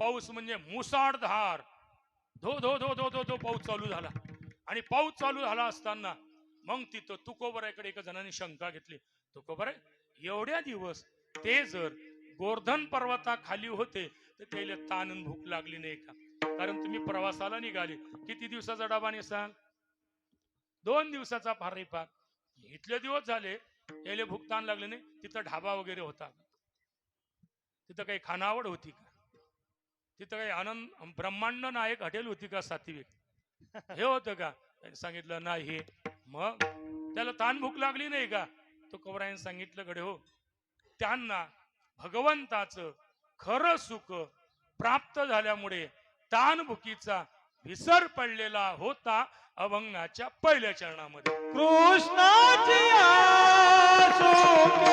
पाऊस म्हणजे मुसळधार धो धो धो धो धो धो पाऊस चालू झाला. आणि पाऊस चालू झाला असताना मग तिथं तुकोबराकडे एका जणांनी शंका घेतली. तुकोबर एवढ्या दिवस ते जर गोर्धन पर्वताखाली होते तर त्याला ताण आणि भूक लागली नाही का? कारण तुम्ही प्रवासाला निघाले, किती दिवसाचा डबा नेसाल? 2 दिवसाचा फार फार. इथले दिवस झाले याले भूक ताण लागले नाही. तिथं ढाबा वगैरे होता, तिथं काही खानावळ होती का? तिथं काही आनंद ब्रह्मांड नायक हॉटेल होती का सात्विक? हे होतं का? त्यांनी सांगितलं नाही. मग त्याला ताण भूक लागली नाही का? तुकोबरायांनी सांगितलं गडे हो, त्यांना भगवंताचं खरं सुख प्राप्त झाल्यामुळे ताण भुकीचा विसर पडलेला होता अभंगाच्या पहिल्या चरणामध्ये. कृष्णाची आसुके